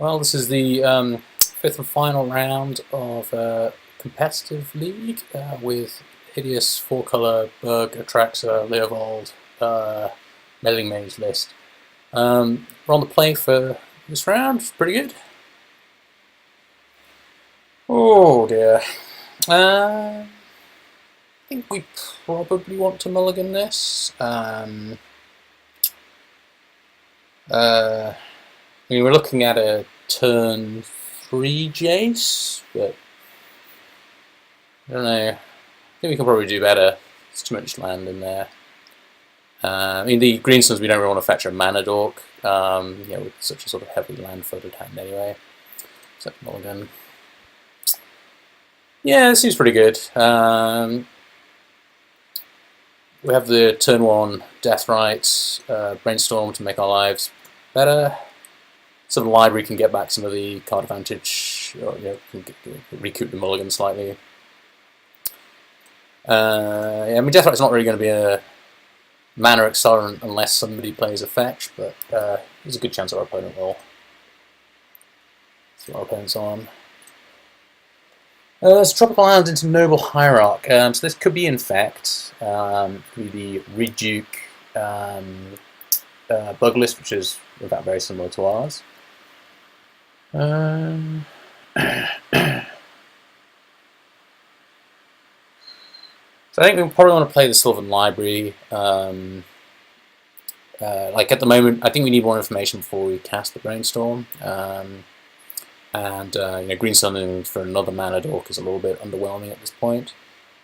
Well, this is the fifth and final round of competitive league with hideous four-color Bug, Atraxa, Leovold, Meddling Mage list. We're on the play for this round, pretty good. Oh dear. I think we probably want to mulligan this. I mean, we're looking at a turn 3 Jace, but I don't know. I think we can probably do better. There's too much land in there. I mean, the greenstones we don't really want to fetch a mana dork, with such a sort of heavily land-footed hand anyway. So mulligan. Yeah, this seems pretty good. We have the turn 1 Deathrite, Brainstorm to make our lives better. So the library can get back some of the card advantage, or can recoup the mulligan slightly. I mean, Deathrite's not really going to be a mana accelerant unless somebody plays a fetch, but there's a good chance our opponent will. See what our opponent's on. Let's Tropical Island into Noble Hierarch. So this could be Infect, could be the Reduke bug list, which is in fact very similar to ours. So I think we probably want to play the Sylvan Library. Like at the moment, I think we need more information before we cast the Brainstorm. Green Summoning for another mana dork is a little bit underwhelming at this point.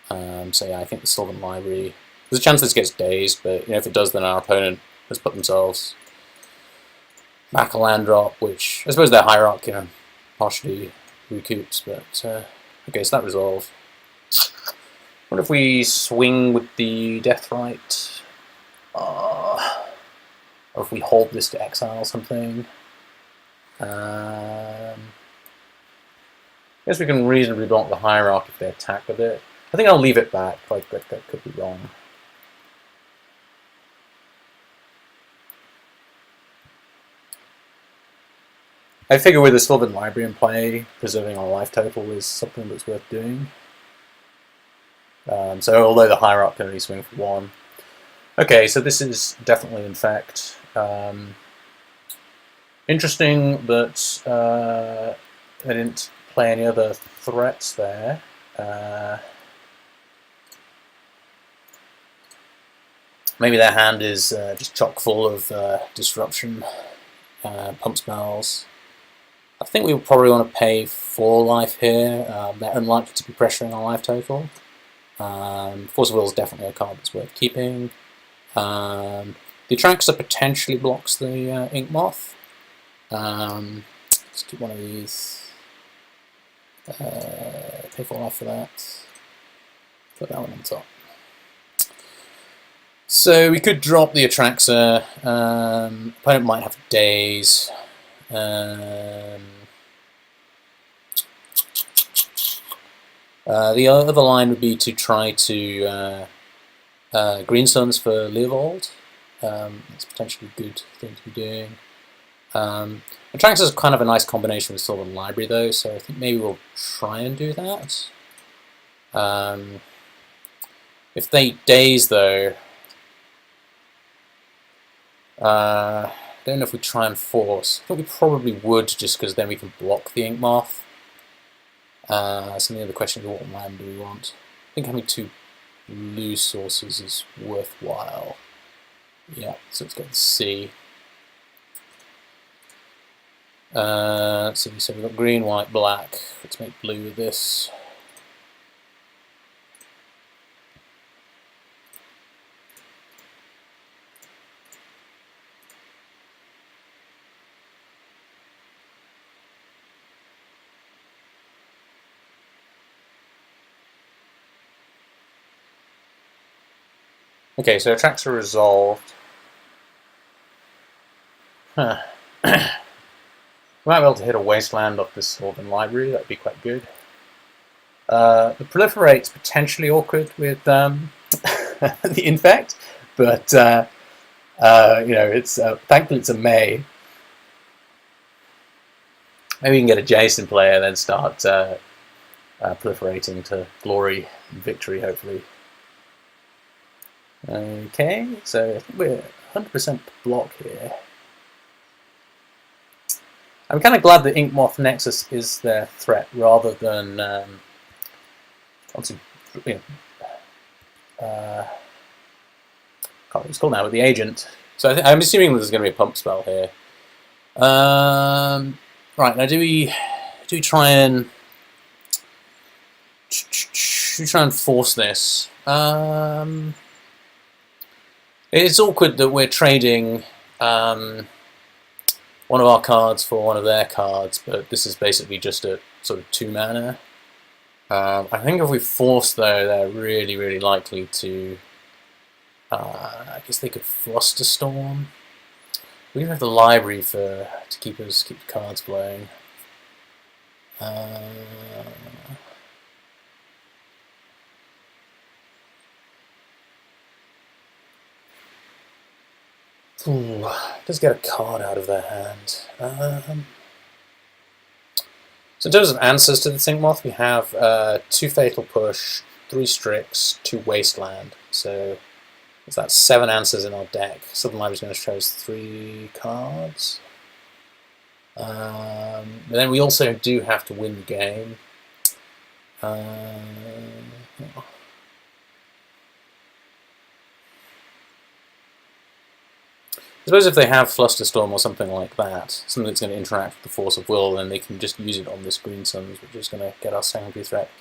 So yeah, I think the Sylvan Library. There's a chance this gets dazed, but if it does, then our opponent has put themselves back a land drop, which I suppose their Hierarch, partially recoups. But okay, so that resolved. What if we swing with the Deathrite? Or if we hold this to exile something? I guess we can reasonably block the Hierarch if they attack with it. I think I'll leave it back, that could be wrong. I figure with the Sylvan Library in play, preserving our life total is something that's worth doing. So although the Hierarch can only swing for 1. Okay, so this is definitely Infect. Interesting that they didn't play any other threats there. Maybe their hand is just chock full of disruption, pump spells. I think we would probably want to pay 4 life here. They're unlikely to be pressuring our life total. Force of Will is definitely a card that's worth keeping. The Atraxa potentially blocks the Ink Moth. Let's keep one of these. Pay 4 life for that. Put that one on top. So we could drop the Atraxa. Opponent might have days. The other line would be to try to Greenstones for Leovold. It's potentially a good thing to be doing. Atraxa is kind of a nice combination with Sylvan Library though, so I think maybe we'll try and do that. If they daze though, I don't know if we try and force. I think we probably would, just because then we can block the Ink Moth. So the other question is, what land do we want? I think having 2 blue sources is worthwhile. Yeah, so let's go to C. So we've got green, white, black. Let's make blue with this. Okay, so Atraxa resolved. Huh. We might be able to hit a wasteland off this Sylvan Library, that'd be quite good. The Proliferate's potentially awkward with the Infect, but it's thankfully it's a May. Maybe we can get a Jason player and then start proliferating to glory and victory, hopefully. Okay, so I think we're 100% block here. I'm kind of glad that Ink Moth Nexus is their threat rather than obviously, you know, can't remember what it's called now, but the agent. So I'm assuming there's going to be a pump spell here. Right, now do we try and force this? It's awkward that we're trading one of our cards for one of their cards, but this is basically just a sort of 2 mana. I think if we force, though, they're really, really likely to. I guess they could Flusterstorm. We don't have the library to keep the cards flowing. Ooh, just get a card out of their hand. So in terms of answers to the Ink Moth, we have 2 Fatal Push, 3 Strix, 2 Wasteland. So that's 7 answers in our deck. Southern Library's going to show us 3 cards. But then we also do have to win the game. I suppose if they have Flusterstorm or something like that, something that's going to interact with the Force of Will, then they can just use it on this Green Suns, which is going to get our secondary threat.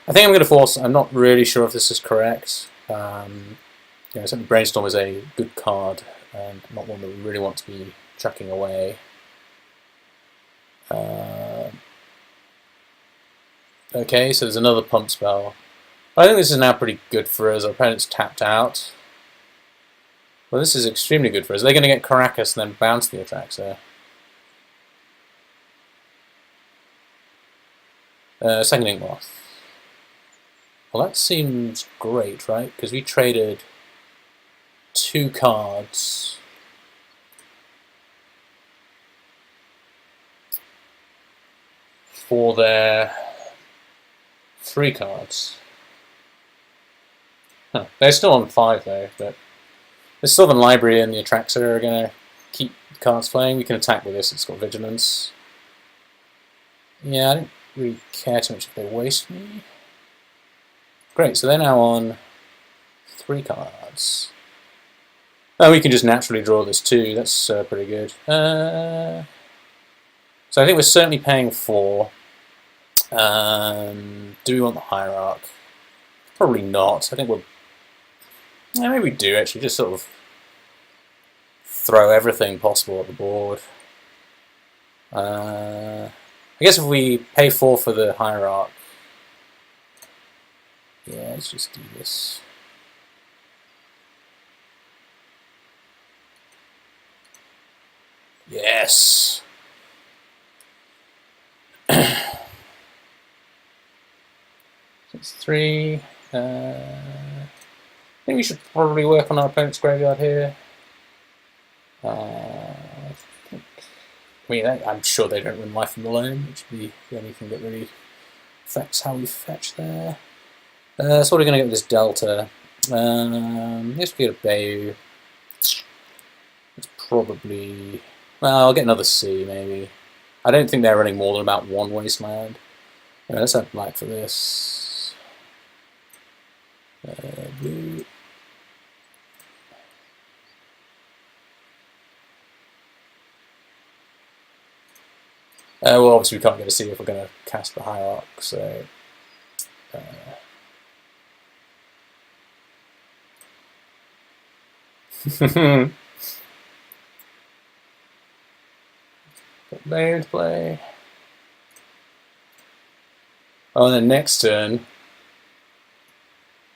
I think I'm going to force. I'm not really sure if this is correct. Certainly Brainstorm is a good card and not one that we really want to be chucking away. Okay, so there's another pump spell. I think this is now pretty good for us. Our opponent's tapped out. Well, this is extremely good for us. They're going to get Caracas and then bounce the Atraxa. Second Ink Moth. Well, that seems great, right? Because we traded 2 cards. For their 3 cards. Huh. They're still on 5 though, but the Southern Library and the Atraxa are going to keep the cards playing. We can attack with this, it's got Vigilance. Yeah, I don't really care too much if they waste me. Great, so they're now on 3 cards. Oh, we can just naturally draw this too, that's pretty good. So I think we're certainly paying 4. Do we want the Hierarch? Probably not. I think we'll... Yeah, maybe we do actually, just sort of throw everything possible at the board. I guess if we pay 4 for the Hierarch... Yeah, let's just do this. Yes! It's 3. I think we should probably work on our opponent's graveyard here. I'm sure they don't run Life from the Loam, which would be the only thing that really affects how we fetch there. So what are we going to get with this Delta? Let's get a POW. It's probably... Well, I'll get another C, maybe. I don't think they're running more than about 1 Wasteland. Anyway, let's add black for this. Blue. Well, obviously we can't get a C if we're going to cast the Hierarch, so... Put Bayo to play. Oh, and then next turn,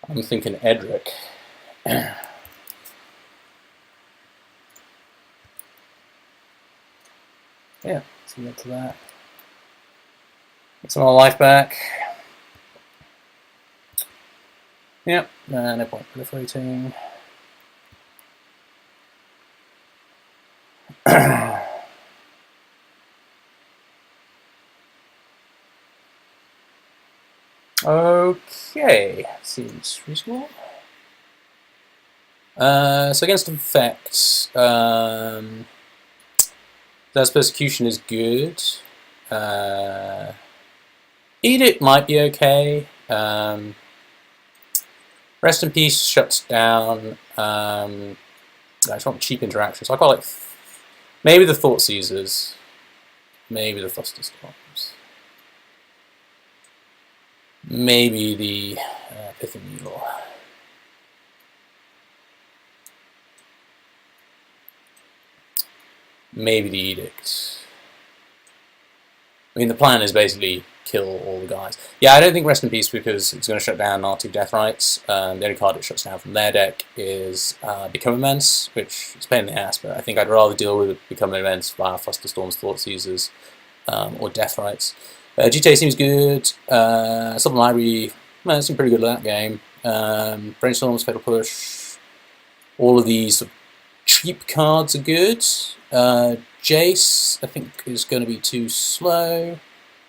I'm thinking Edric. Yeah, let's get to that. Get some more life back. Yep, no point proliferating. Okay, seems reasonable. So against Infect, That's Persecution is good. Edict might be okay. Rest in Peace shuts down. I just want cheap interaction, so I quite like maybe the Thought Seizers, maybe the Thrusterstorms, maybe the Pithing Needle. Maybe the Edict. I mean, the plan is basically kill all the guys. Yeah, I don't think Rest in Peace because it's going to shut down Arctic Death Rights. The only card it shuts down from their deck is Become Immense, which is a pain in the ass, but I think I'd rather deal with Become Immense via Flusterstorms, Thought Seizers, or Death Rights. GTA seems good. Southern Library, well, it seemed pretty good at that game. Brainstorms, Fatal Push, all of these sort of cheap cards are good. Jace, I think, is going to be too slow.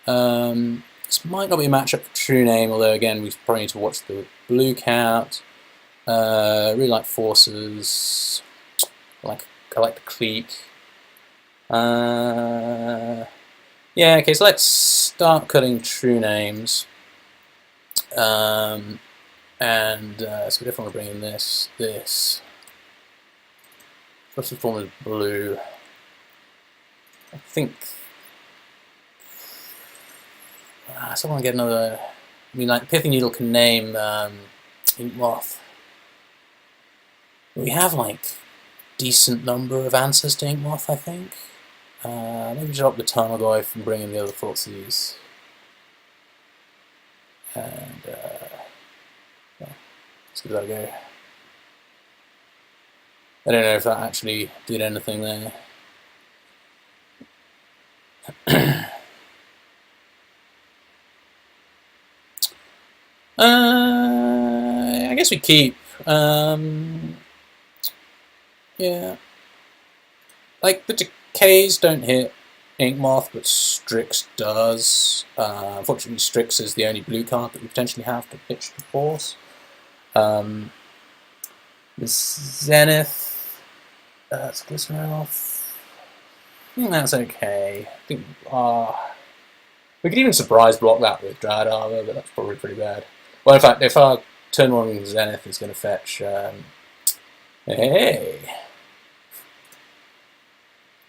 This might not be a matchup for True Name, although again we probably need to watch the blue count. Really like Forces. I like the Clique. Yeah, okay, so let's start cutting True Names. So we definitely want to bring in this. First and foremost, blue. I think. I still want to get another. I mean, like Pithing Needle can name Ink Moth. We have like decent number of answers to Ink Moth, I think. Maybe drop the Tarmogoyf and bring in the other Thoughtseize. And yeah, let's give that a go. I don't know if that actually did anything there. I guess we keep. Yeah. Like, the Decays don't hit Ink Moth, but Strix does. Unfortunately, Strix is the only blue card that we potentially have to pitch to force. This Zenith, that's Glyceroth. I think that's okay. I think we could even surprise block that with Dryad Armor, but that's probably pretty bad. Well, in fact, if our turn 1 Zenith is going to fetch... hey!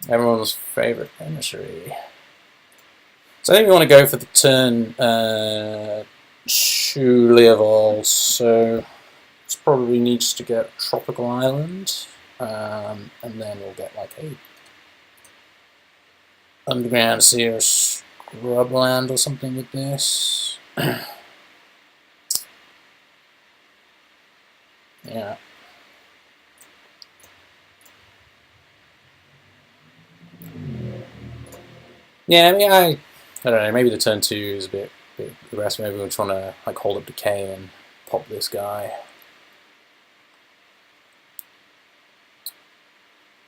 Everyone's favourite emissary. So I think we want to go for the turn 2 Leovold, so this probably needs to get Tropical Island, and then we'll get like a Underground Sea or Scrubland or something with this. Yeah. Yeah, I mean, I don't know, maybe the turn 2 is a bit aggressive. Maybe we're trying to like hold up Decay and pop this guy.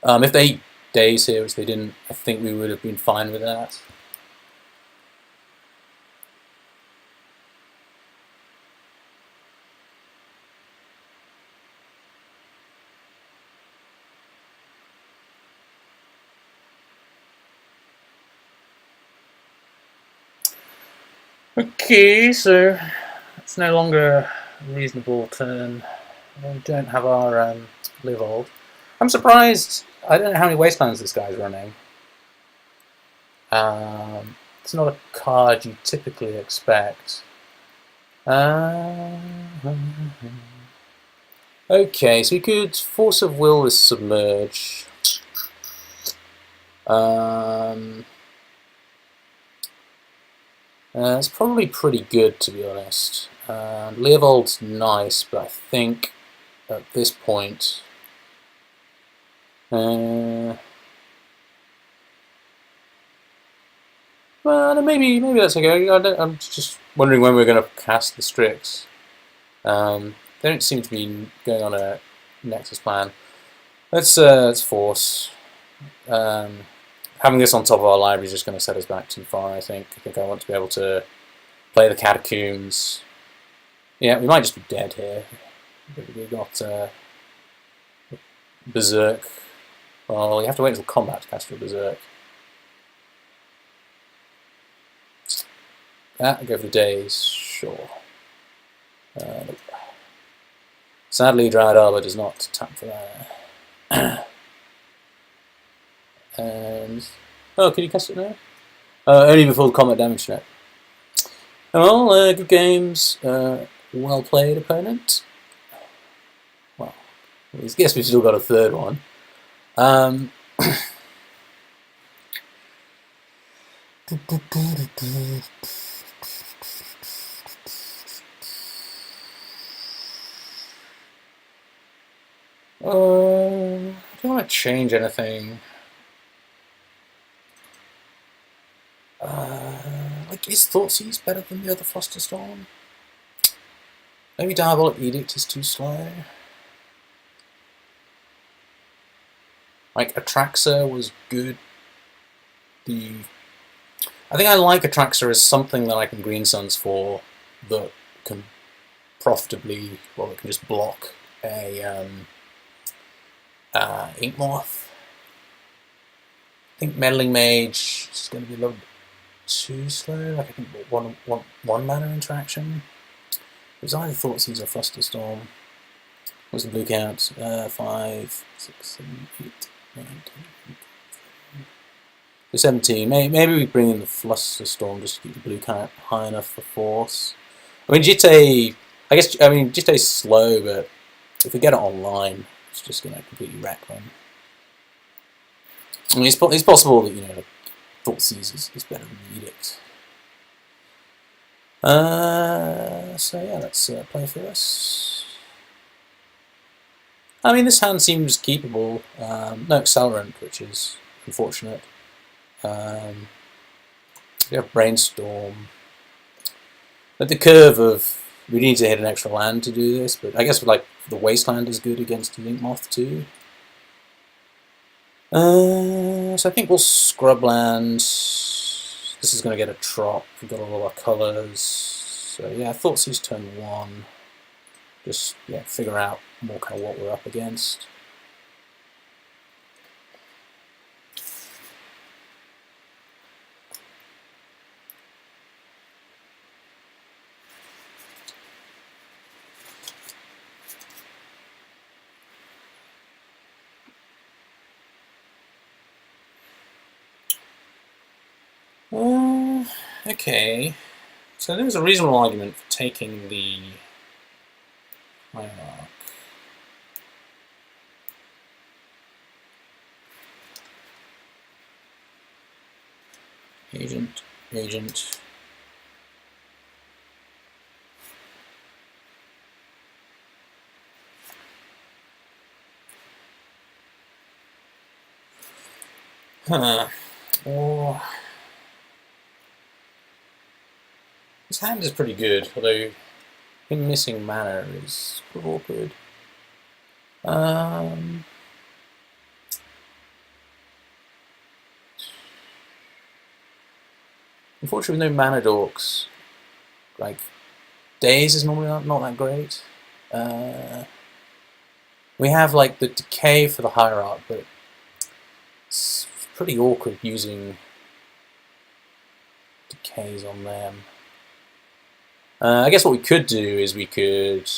If they days here, which they didn't, I think we would have been fine with that. Okay, so it's no longer a reasonable turn. We don't have our Leovold. I'm surprised. I don't know how many Wastelands this guy's running. It's not a card you typically expect. Okay, so we could Force of Will this Submerge. It's probably pretty good, to be honest. Leovold's nice, but I think at this point... well, maybe that's okay. I'm just wondering when we're going to cast the Strix. They don't seem to be going on a Nexus plan. Let's force. Having this on top of our library is just going to set us back too far, I think. I think I want to be able to play the Catacombs. Yeah, we might just be dead here. We've got Berserk. Well, you have to wait until combat to cast a Berserk. Go for the days, sure. Nope. Sadly, Dryad Arbor does not tap for that. And oh, can you cast it now? Only before the combat damage check. Well, good games. Well played, opponent. Well, I guess we've still got a third one. I don't want to change anything. Like, is Thoughtseize better than the other Flusterstorm? Maybe Diabolic Edict is too slow. Like, Atraxa was good. I think I like Atraxa as something that I can Green Suns for that can profitably, well, it can just block a Ink Moth. I think Meddling Mage is going to be a little bit too slow. Like, I think one mana interaction. It was either Thoughtseize or Flusterstorm. What's the blue count? 5, 6, 7, 8, 9, 10, 17. Maybe we bring in the Flusterstorm just to keep the blue count high enough for force. I mean, Jitte, Jitte's slow, but if we get it online, it's just going to completely wreck them. I mean, it's possible that, you know, Thoughtseize is better than the Edict. So yeah, let's play for us. I mean, this hand seems keepable. No Accelerant, which is unfortunate. We have Brainstorm. At the curve of, we need to hit an extra land to do this, but I guess like the Wasteland is good against the Ink Moth too. So I think we'll Scrubland. This is going to get a Trop. We've got all of our colours. So yeah, Thoughtseize turn 1. Just figure out more kind of what we're up against. Okay, so there's a reasonable argument for taking the Hierarch. Agent. Or this hand is pretty good, although him missing mana is awkward. Unfortunately, with no mana dorks, like Days is normally not that great. We have like the Decay for the Hierarch, but it's pretty awkward using Decays on them. I guess what we could do is we could,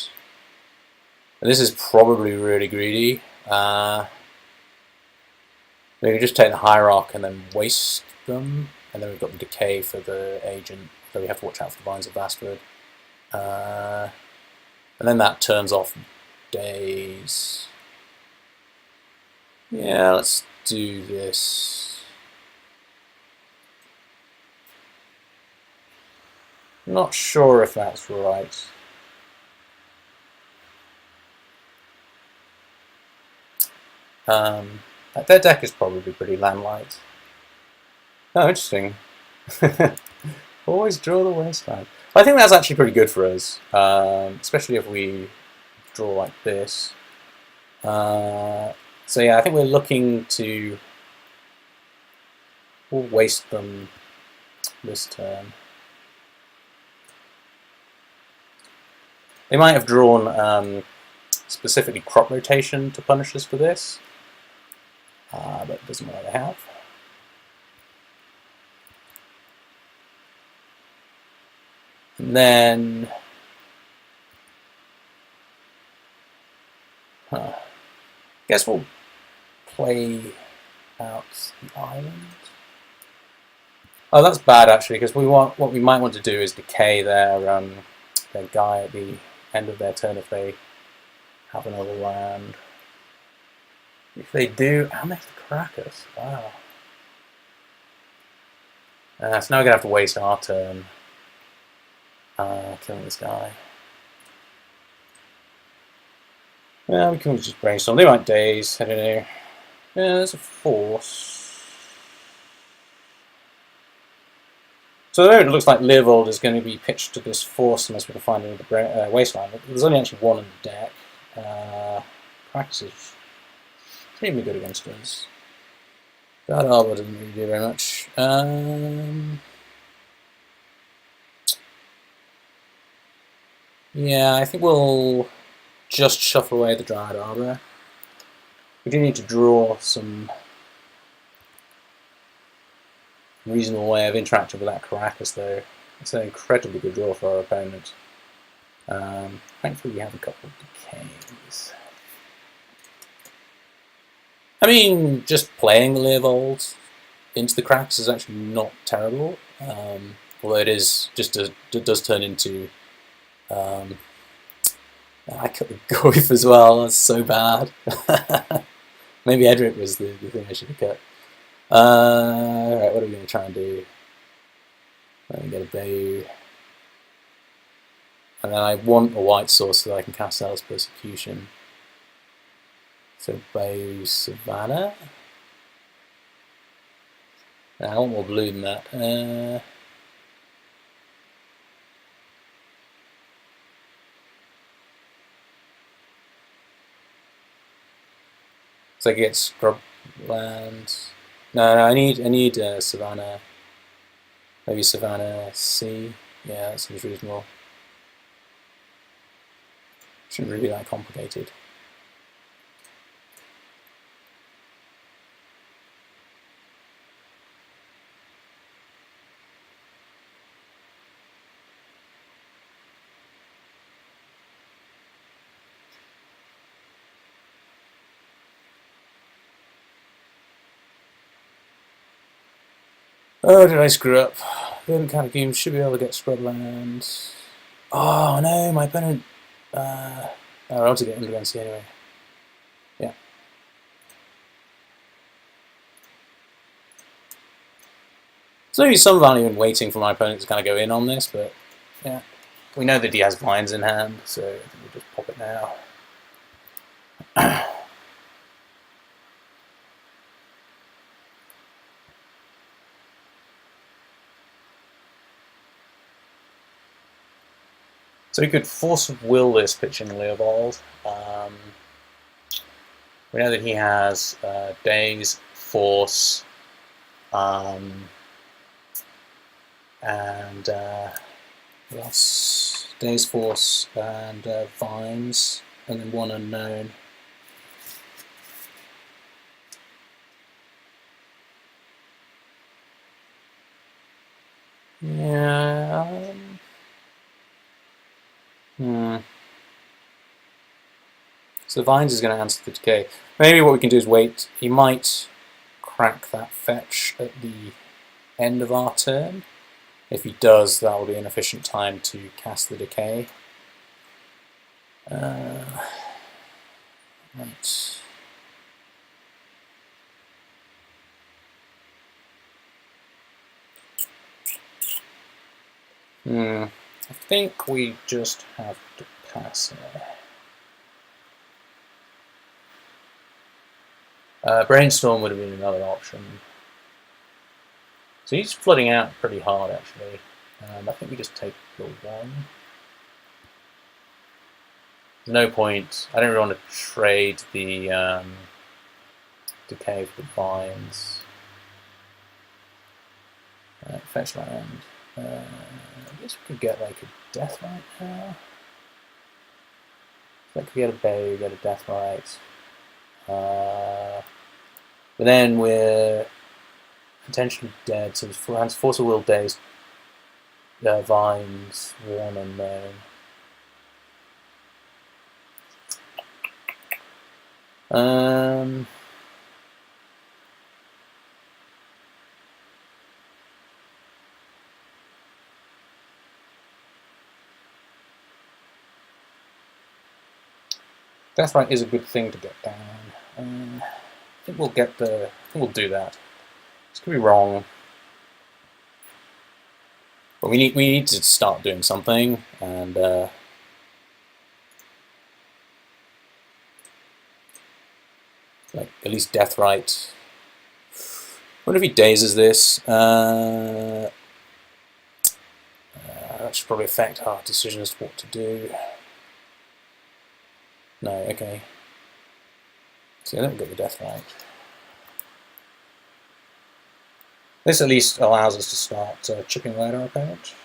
and this is probably really greedy, we could just take the Hierarch and then waste them, and then we've got the Decay for the Agent, so we have to watch out for the Vines of Vastwood. And then that turns off Days. Yeah, let's do this. Not sure if that's right. Their deck is probably pretty landlight. Oh, interesting. Always draw the Wasteland. I think that's actually pretty good for us, especially if we draw like this. So yeah, I think we're looking to... We'll waste them this turn. They might have drawn specifically crop rotation to punish us for this, but it doesn't matter, they have. And then, guess we'll play out the island. Oh, that's bad actually, because what we might want to do is decay their guy at the end of their turn if they have another land. If they do, and they have to crack us. Wow. So now we're gonna have to waste our turn killing this guy. Yeah, we can just brainstorm. They might daze. I don't know. Yeah, there's a force. So at the moment it looks like Leovold is going to be pitched to this force unless we can find another wasteland. There's only actually one on the deck. Practice is extremely good against us. That Arbor doesn't really do very much. Yeah, I think we'll just shuffle away the Dryad Arbor. We do need to draw some reasonable way of interacting with that Caracas, though. It's an incredibly good draw for our opponent. Thankfully, we have a couple of decays. I mean, just playing the Leovold into the cracks is actually not terrible. Although it is just it does turn into. I cut the Goif as well. That's so bad. Maybe Edric was the thing I should have cut. Alright, what are we going to try and do? Let me get a bow. And then I want a white source so that I can cast Alice Persecution. So bow Savannah. I want more blue than that. So I get scrublands. No, I need Savannah. Maybe Savannah C. Yeah, that seems reasonable. Shouldn't really be that complicated. Oh, did I screw up? The other kind of game should be able to get scrublands. Oh no, my opponent. I want to get Underground Sea anyway. Yeah. So maybe some value in waiting for my opponent to kind of go in on this, but yeah. We know that he has vines in hand, so I think we'll just pop it now. So we could force of will this pitching Leovold. We know that he has Daze, Force, and what else? Daze, Force, and Vines, and then one unknown. Yeah. So Vines is going to answer the decay. Maybe what we can do is wait. He might crack that fetch at the end of our turn. If he does, that will be an efficient time to cast the decay. Right. I think we just have to pass here. Brainstorm would have been another option. So he's flooding out pretty hard, actually. I think we just take the one. There's no point. I don't really want to trade the decay for the vines. Fetch land. I guess we could get like a death right now. Like we get a Bay, we get a Death Right. But then we're potentially dead, so it's Force of Will, Days, Vines, Warm Unknown. Death Right is a good thing to get down. I think we'll get the. I think we'll do that. This could be wrong, but we need to start doing something, and like at least Death Right. What if he dazes this? That should probably affect our decision as to what to do. No, okay. So then we'll get the Death Right. This at least allows us to start chipping away at our opponent.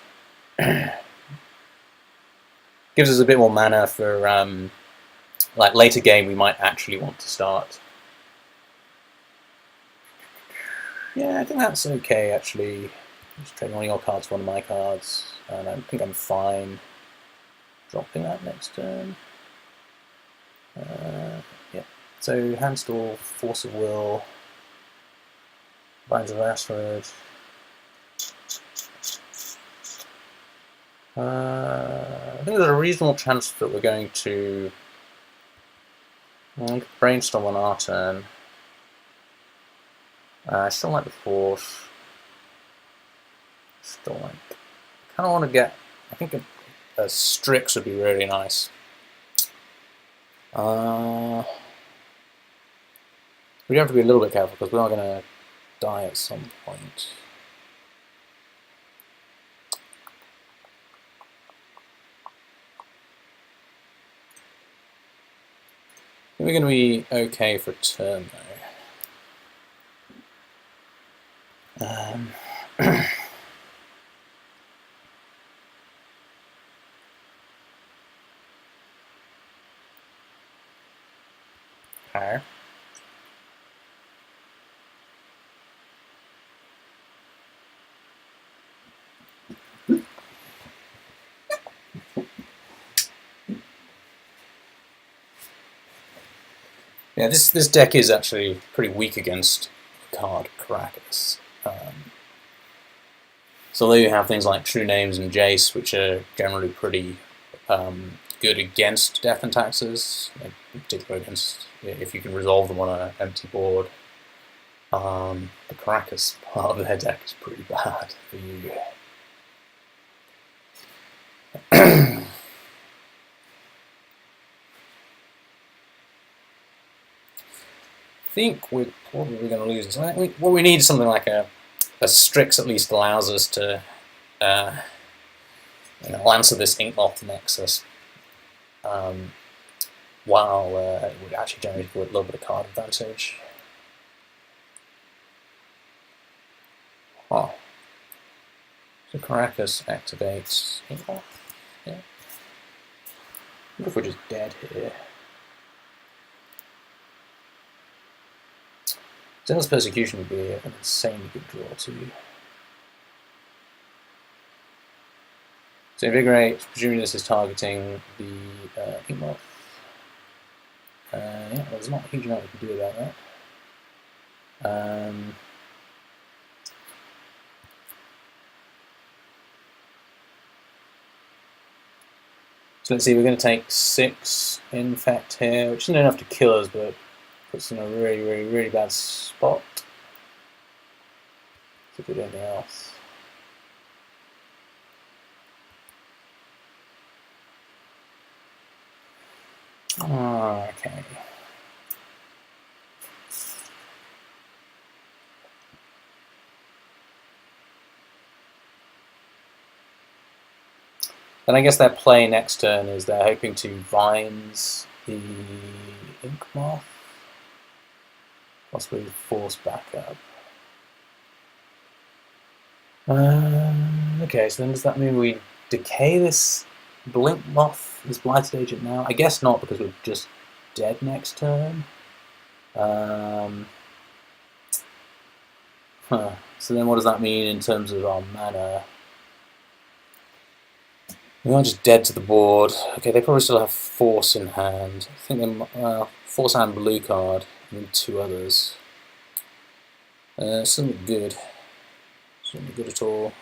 Gives us a bit more mana for like later game we might actually want to start. Yeah, I think that's okay actually. Just trading one of your cards for one of my cards, and I think I'm fine dropping that next turn. Yeah. So Handstall, Force of Will, Vines of Ashford. I think there's a reasonable chance that we're going to brainstorm on our turn. I still like the Force. Still like. Kind of want to get. I think a Strix would be really nice. We have to be a little bit careful because we are going to die at some point. I think we're going to be okay for a turn though. Okay. Yeah, this deck is actually pretty weak against card Caracas. So although you have things like True Names and Jace, which are generally pretty good against Death and Taxes, in particular against if you can resolve them on an empty board. The Caracas part of their deck is pretty bad for you. I think we're probably going to lose this. What we need is something like a Strix at least allows us to answer this Inkmoth Nexus while it would actually generate a little bit of card advantage. Oh. So Caracas activates Inkmoth. Yeah. I wonder if we're just dead here. Zenith's Persecution would be an insanely good draw too. So Invigorate, presumably this is targeting the Inkmoth. Yeah, there's not a huge amount we can do about that. So let's see, we're going to take 6 Infect here, which isn't enough to kill us, but puts us in a really, really, really bad spot. If we do anything else. Oh, okay. Then I guess their play next turn is they're hoping to Vines the Inkmoth, possibly force back up. Okay, so then does that mean we decay this Blink Moth is Blighted Agent now? I guess not, because we're just dead next turn. So then what does that mean in terms of our mana? We are just dead to the board. Okay, they probably still have Force in hand. I think they Force and blue card, and then 2 others. Doesn't look good. Doesn't look good at all.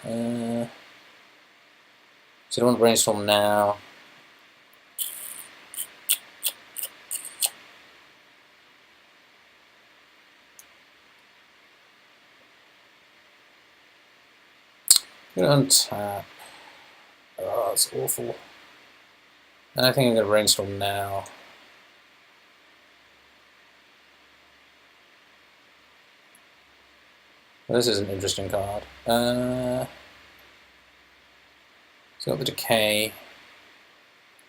So I don't want to brainstorm now. I'm going to untap. Oh, that's awful. And I think I'm going to brainstorm now. Well, this is an interesting card. So got the Decay.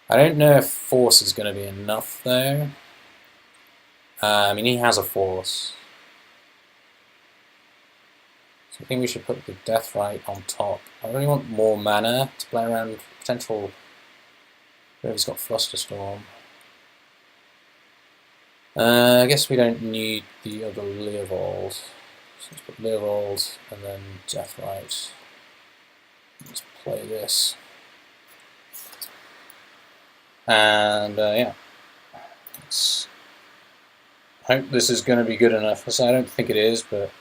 I don't know if Force is going to be enough though. I mean, he has a Force. So I think we should put the Deathrite on top. I really want more mana to play around potential. He's got Flusterstorm. I guess we don't need the other Leovold. So let's put Leovold and then Deathrite. Let's play this. And yeah. Let's hope this is going to be good enough. So I don't think it is, but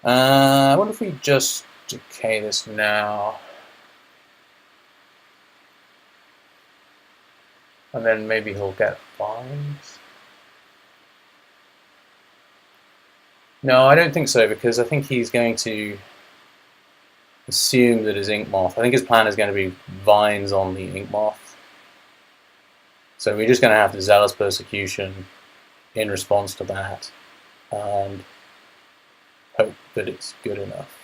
I wonder if we just decay this now. And then maybe he'll get vines. No, I don't think so, because I think he's going to assume that his Ink Moth. I think his plan is going to be vines on the Ink Moth. So we're just going to have the Zealous Persecution in response to that, and hope that it's good enough.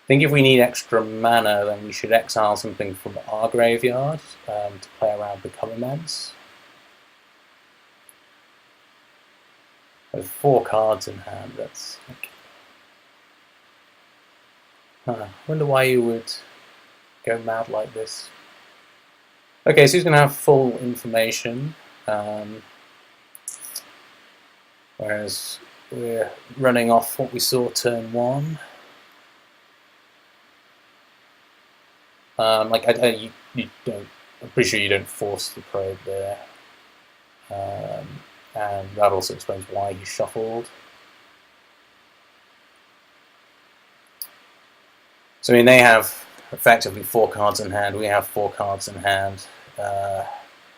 I think if we need extra mana, then we should exile something from our graveyard to play around Become Immense. With 4 cards in hand, that's like, I wonder why you would go mad like this. Okay, so he's going to have full information, whereas we're running off what we saw turn 1. Like you don't. I'm pretty sure you don't force the probe there, and that also explains why he shuffled. So I mean, they have effectively 4 cards in hand. We have 4 cards in hand.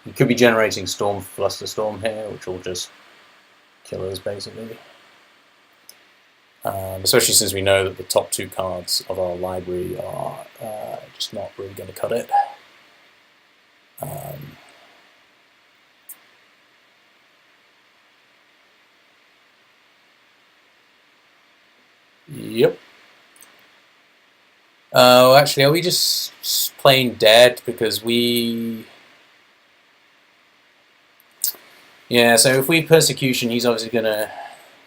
You could be generating Storm Flusterstorm here, which will just kill us basically. Especially since we know that the top 2 cards of our library are just not really going to cut it. Yep. Oh, actually, are we just plain dead? Because we... Yeah, so if we Persecution, he's obviously going to...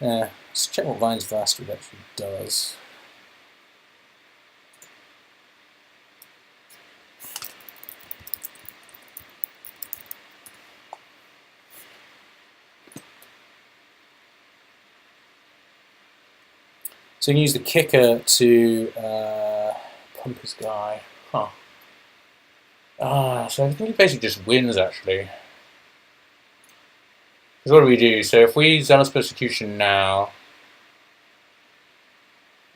let's check what Vine's Vastwood actually does. So you can use the kicker to pump his guy. Huh. So I think he basically just wins, actually. Because what do we do? So if we Zealous Persecution now,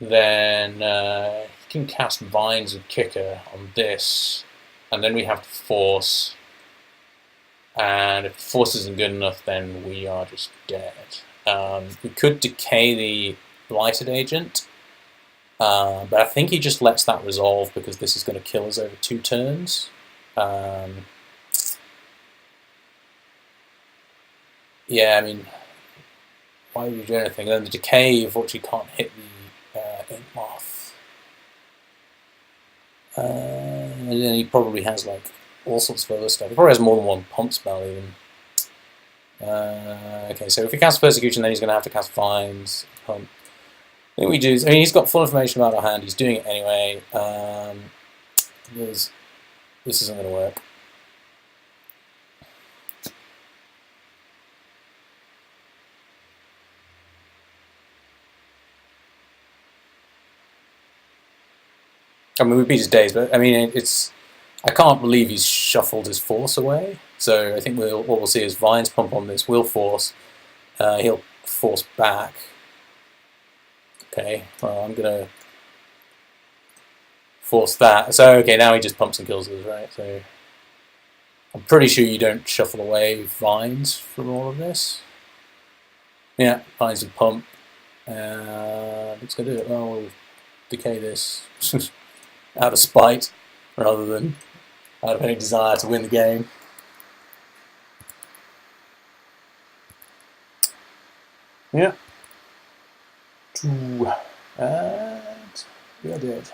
then you can cast Vines and Kicker on this, and then we have to Force. And if Force isn't good enough, then we are just dead. We could decay the Blighted Agent, but I think he just lets that resolve because this is going to kill us over 2 turns. Yeah, I mean, why would you do anything? Then the Decay, unfortunately, can't hit the Ink Moth. And then he probably has like all sorts of other stuff. He probably has more than one pump spell even. Okay, so if he casts Persecution, then he's going to have to cast Vines. Pump. I think we do. I mean, he's got full information about our hand. He's doing it anyway. This isn't going to work. I mean, we beat his days, but I mean, it's. I can't believe he's shuffled his Force away. So I think what we'll see is Vines pump on this. We'll Force. He'll Force back. Okay, well, I'm gonna force that. So okay, now he just pumps and kills us, right? So I'm pretty sure you don't shuffle away Vines from all of this. Yeah, Vines and pump. Let's go do it. Well, we'll decay this out of spite rather than out of any desire to win the game. Yeah. And we are dead.